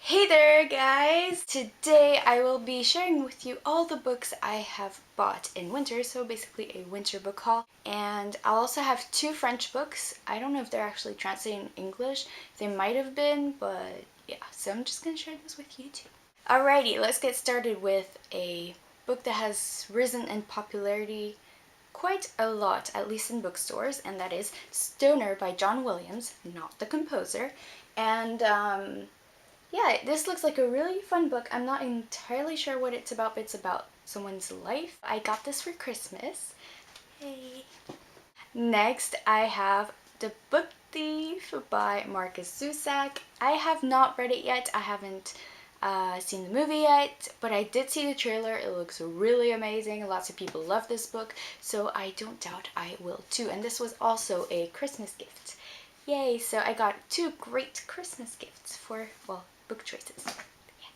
Hey there guys! Today I will be sharing with you all the books I have bought in winter, so basically a winter book haul. And I'll also have two French books. I don't know if they're actually translated in English. They might have been, but yeah, so I'm just gonna share this with you too. Alrighty, let's get started with a book that has risen in popularity quite a lot, at least in bookstores, and that is Sterne by John Williams, not the composer. And yeah, this looks like a really fun book. I'm not entirely sure what it's about, but it's about someone's life. I got this for Christmas. Hey. Next, I have The Book Thief by Markus Zusak. I have not read it yet. I haven't seen the movie yet, but I did see the trailer. It looks really amazing. Lots of people love this book, so I don't doubt I will too. And this was also a Christmas gift. Yay, so I got two great Christmas gifts for, well, book choices. Yeah.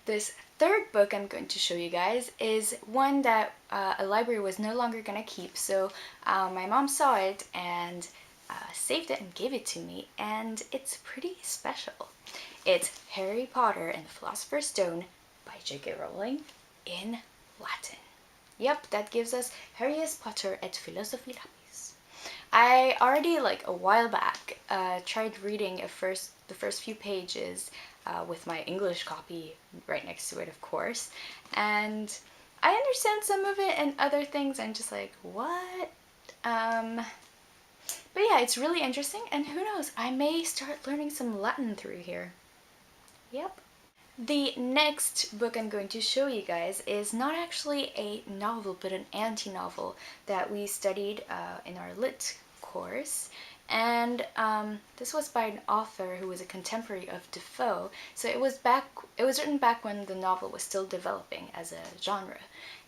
This third book I'm going to show you guys is one that a library was no longer going to keep, so my mom saw it and saved it and gave it to me, and it's pretty special. It's Harry Potter and the Philosopher's Stone by J.K. Rowling in Latin. Yep, that gives us Harrius Potter et Philosophi Lapis. I already, like a while back, tried reading the first few pages with my English copy right next to it, of course, and I understand some of it and other things. I'm just like, what? But yeah, it's really interesting, and who knows, I may start learning some Latin through here. Yep. The next book I'm going to show you guys is not actually a novel, but an anti-novel that we studied in our lit course. And this was by an author who was a contemporary of Defoe. So it was written back when the novel was still developing as a genre.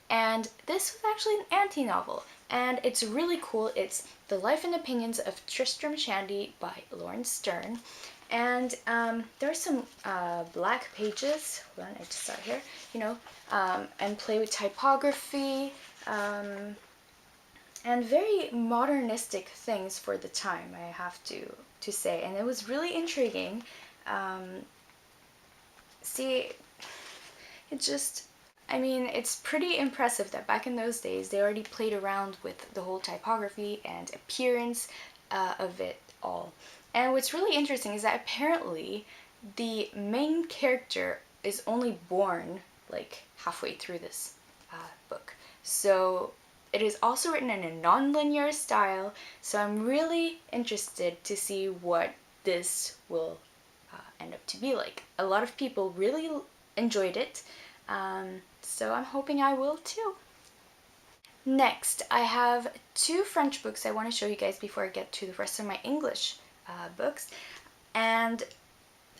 And this was actually an anti-novel, and it's really cool. It's The Life and Opinions of Tristram Shandy by Laurence Sterne. And there are some black pages. Hold on, I just saw it here. And play with typography, and very modernistic things for the time, I have to say. And it was really intriguing. See, it just, I mean, it's pretty impressive that back in those days they already played around with the whole typography and appearance of it all. And what's really interesting is that apparently the main character is only born like halfway through this book. So it is also written in a non-linear style, so I'm really interested to see what this will end up to be like. A lot of people really enjoyed it, so I'm hoping I will too. Next, I have two French books I want to show you guys before I get to the rest of my English books. And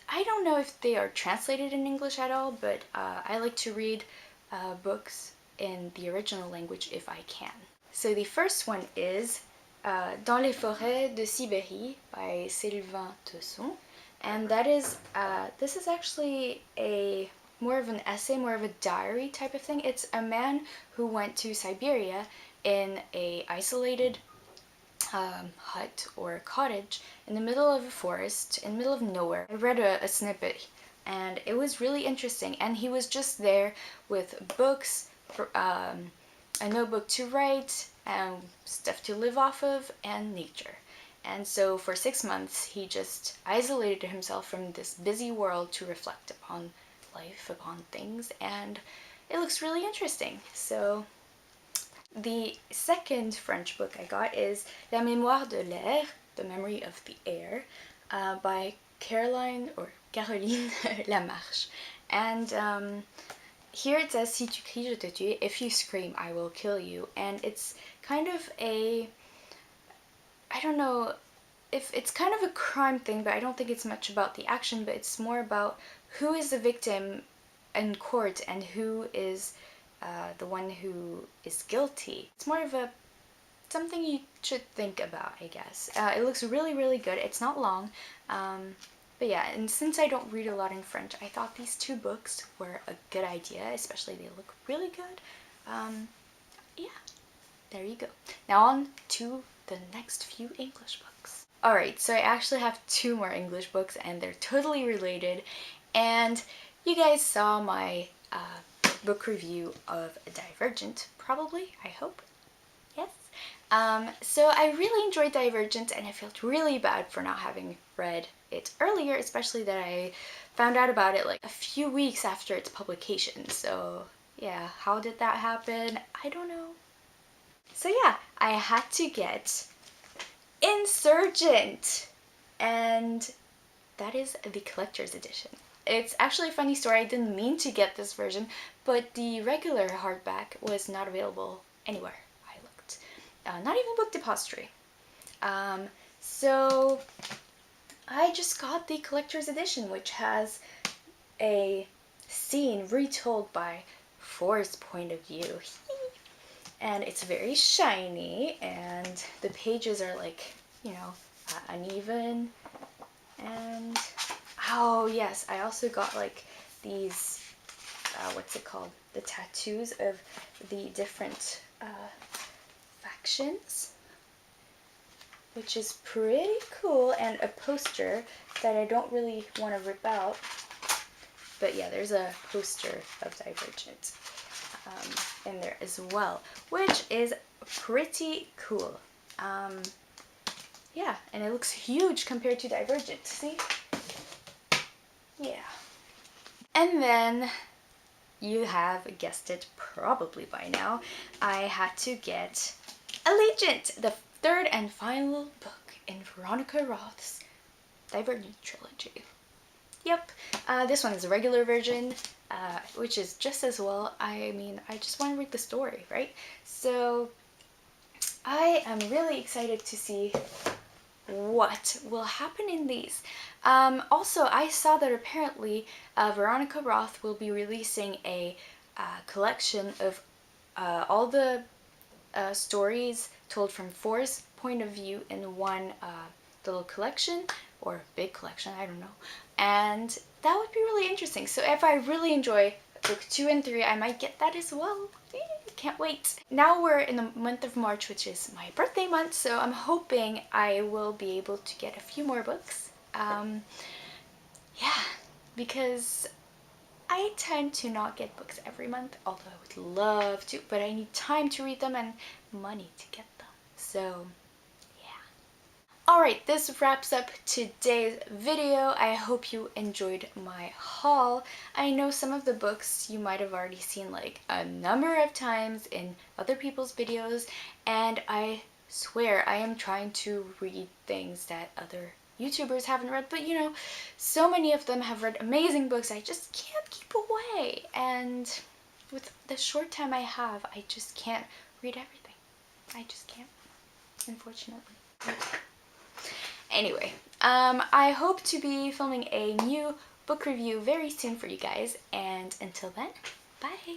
I don't know if they are translated in English at all, but I like to read books in the original language if I can. So the first one is Dans les forêts de Sibérie by Sylvain Tesson. And that is, this is actually more of an essay, more of a diary type of thing. It's a man who went to Siberia in a isolated hut or cottage in the middle of a forest, in the middle of nowhere. I read a snippet and it was really interesting, and he was just there with books, a notebook to write, and stuff to live off of, and nature. And so for 6 months he just isolated himself from this busy world to reflect upon life, upon things, and it looks really interesting. So the second French book I got is La Mémoire de l'air, The Memory of the Air, by Caroline Lamarche. And here it says, Si tu cries, je te tue. If you scream, I will kill you. And it's kind of I don't know if it's kind of a crime thing, but I don't think it's much about the action, but it's more about who is the victim in court and who is the one who is guilty. It's more of something you should think about, I guess. It looks really, really good. It's not long, but yeah, and since I don't read a lot in French, I thought these two books were a good idea, especially they look really good. Yeah, there you go. Now on to the next few English books. Alright, so I actually have two more English books, and they're totally related, And you guys saw my book review of Divergent, probably, I hope. Yes. So I really enjoyed Divergent, and I felt really bad for not having read it earlier, especially that I found out about it like a few weeks after its publication. So yeah, how did that happen? I don't know. So yeah, I had to get Insurgent, and that is the collector's edition. It's actually a funny story. I didn't mean to get this version, but the regular hardback was not available anywhere I looked. Not even Book Depository. So I just got the collector's edition, which has a scene retold by For's point of view. And it's very shiny, and the pages are like, you know, uneven. And oh yes, I also got like these, what's it called? The tattoos of the different factions, which is pretty cool, and a poster that I don't really want to rip out. But yeah, there's a poster of Divergent in there as well, which is pretty cool. Yeah, and it looks huge compared to Divergent, see? Yeah. And then, you have guessed it probably by now, I had to get Allegiant, the third and final book in Veronica Roth's Divergent trilogy. Yep, this one is a regular version, which is just as well. I mean, I just want to read the story, right? So I am really excited to see what will happen in these. Also, I saw that apparently Veronica Roth will be releasing a collection of all the stories told from For's point of view in one little collection, or big collection, I don't know. And that would be really interesting. So if I really enjoy book 2 and 3, I might get that as well. Can't wait. Now we're in the month of March, which is my birthday month, so I'm hoping I will be able to get a few more books. Yeah, because I tend to not get books every month, although I would love to, but I need time to read them and money to get them. So alright, this wraps up today's video. I hope you enjoyed my haul. I know some of the books you might have already seen like a number of times in other people's videos, and I swear I am trying to read things that other YouTubers haven't read, but you know, so many of them have read amazing books I just can't keep away, and with the short time I have, I just can't read everything. I just can't, unfortunately. Anyway, I hope to be filming a new book review very soon for you guys, and until then, bye!